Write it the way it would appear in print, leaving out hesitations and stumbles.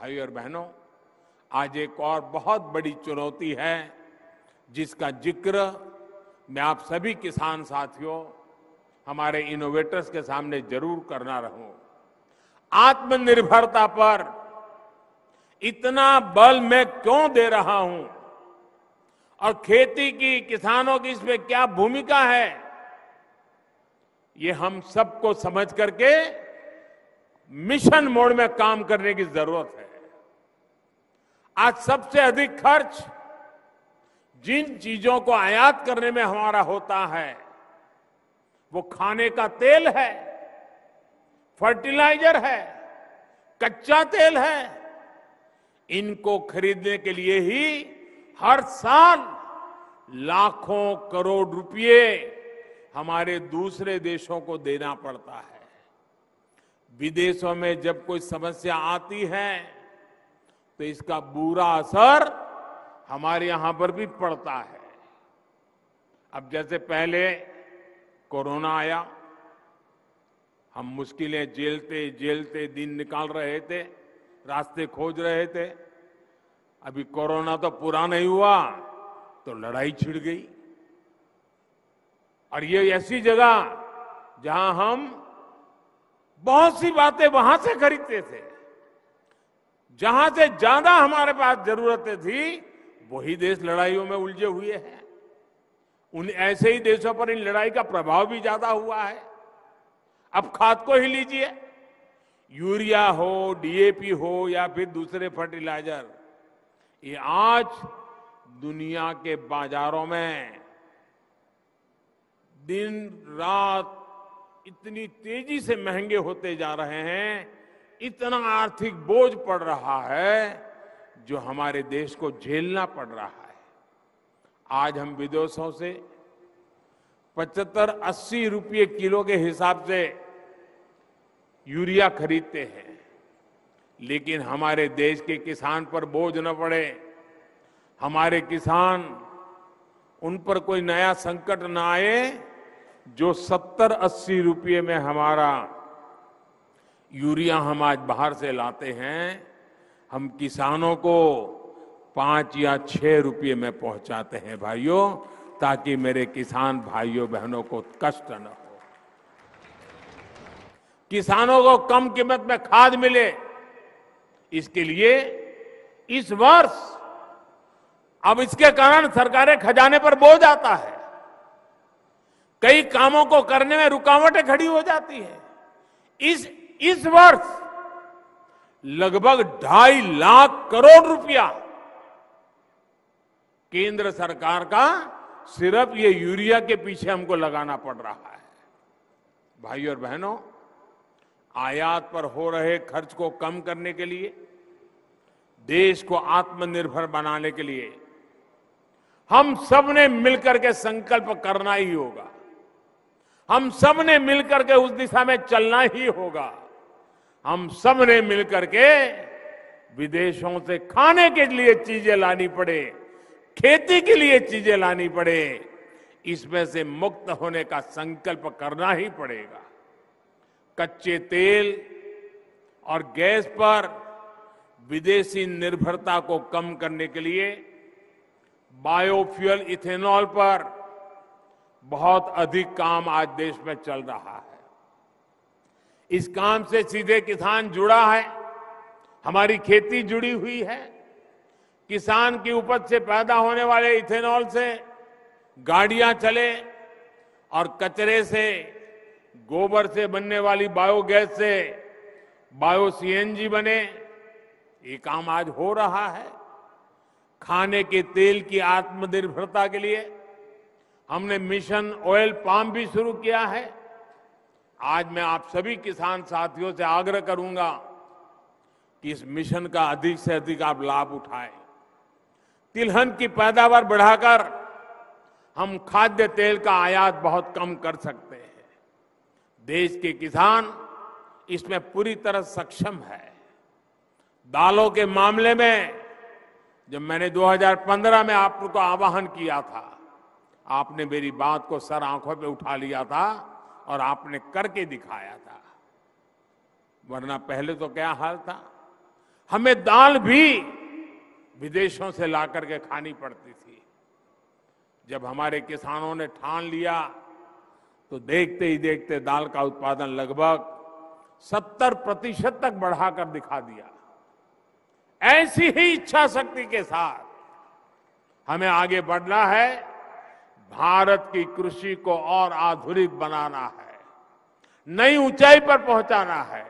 भाई और बहनों, आज एक और बहुत बड़ी चुनौती है जिसका जिक्र मैं आप सभी किसान साथियों, हमारे इनोवेटर्स के सामने जरूर करना रहूं। आत्मनिर्भरता पर इतना बल मैं क्यों दे रहा हूं और खेती की, किसानों की इसमें क्या भूमिका है, ये हम सबको समझ करके मिशन मोड में काम करने की जरूरत है। आज सबसे अधिक खर्च जिन चीजों को आयात करने में हमारा होता है वो खाने का तेल है, फर्टिलाइजर है, कच्चा तेल है। इनको खरीदने के लिए ही हर साल लाखों करोड़ रुपए हमारे दूसरे देशों को देना पड़ता है। विदेशों में जब कोई समस्या आती है तो इसका बुरा असर हमारे यहां पर भी पड़ता है। अब जैसे पहले कोरोना आया, हम मुश्किलें झेलते झेलते दिन निकाल रहे थे, रास्ते खोज रहे थे। अभी कोरोना तो पूरा नहीं हुआ तो लड़ाई छिड़ गई। और ये ऐसी जगह जहां हम बहुत सी बातें वहां से खरीदते थे, जहां से ज्यादा हमारे पास जरूरतें थी, वही देश लड़ाइयों में उलझे हुए हैं। उन ऐसे ही देशों पर इन लड़ाई का प्रभाव भी ज्यादा हुआ है। अब खाद को ही लीजिए, यूरिया हो, डीएपी हो या फिर दूसरे फर्टिलाइजर, ये आज दुनिया के बाजारों में दिन रात इतनी तेजी से महंगे होते जा रहे हैं, इतना आर्थिक बोझ पड़ रहा है जो हमारे देश को झेलना पड़ रहा है। आज हम विदेशों से 75-80 रुपये किलो के हिसाब से यूरिया खरीदते हैं, लेकिन हमारे देश के किसान पर बोझ न पड़े, हमारे किसान, उन पर कोई नया संकट न आए, जो 70-80 रुपये में हमारा यूरिया हम आज बाहर से लाते हैं, हम किसानों को 5 या 6 रुपये में पहुंचाते हैं भाइयों, ताकि मेरे किसान भाइयों बहनों को कष्ट न हो, किसानों को कम कीमत में खाद मिले। इसके लिए इस वर्ष अब इसके कारण सरकारें खजाने पर बोझ आता है, कई कामों को करने में रुकावटें खड़ी हो जाती है। इस वर्ष लगभग 2.5 लाख करोड़ रुपया केंद्र सरकार का सिर्फ ये यूरिया के पीछे हमको लगाना पड़ रहा है। भाइयों और बहनों, आयात पर हो रहे खर्च को कम करने के लिए, देश को आत्मनिर्भर बनाने के लिए हम सब ने मिलकर के संकल्प करना ही होगा। हम सब ने मिलकर के उस दिशा में चलना ही होगा। हम सब ने मिलकर के विदेशों से खाने के लिए चीजें लानी पड़े, खेती के लिए चीजें लानी पड़े, इसमें से मुक्त होने का संकल्प करना ही पड़ेगा। कच्चे तेल और गैस पर विदेशी निर्भरता को कम करने के लिए बायोफ्यूल इथेनॉल पर बहुत अधिक काम आज देश में चल रहा है। इस काम से सीधे किसान जुड़ा है, हमारी खेती जुड़ी हुई है। किसान की उपज से पैदा होने वाले इथेनॉल से गाड़ियां चले और कचरे से, गोबर से बनने वाली बायोगैस से बायो सीएनजी बने, ये काम आज हो रहा है। खाने के तेल की आत्मनिर्भरता के लिए हमने मिशन ऑयल पाम भी शुरू किया है। आज मैं आप सभी किसान साथियों से आग्रह करूंगा कि इस मिशन का अधिक से अधिक आप लाभ उठाएं। तिलहन की पैदावार बढ़ाकर हम खाद्य तेल का आयात बहुत कम कर सकते हैं। देश के किसान इसमें पूरी तरह सक्षम है। दालों के मामले में जब मैंने 2015 में आपको आह्वान किया था, आपने मेरी बात को सर आंखों पे उठा लिया था और आपने करके दिखाया था। वरना पहले तो क्या हाल था, हमें दाल भी विदेशों से लाकर के खानी पड़ती थी। जब हमारे किसानों ने ठान लिया तो देखते ही देखते दाल का उत्पादन लगभग 70% तक बढ़ाकर दिखा दिया। ऐसी ही इच्छा शक्ति के साथ हमें आगे बढ़ना है। भारत की कृषि को और आधुनिक बनाना है, नई ऊंचाई पर पहुंचाना है।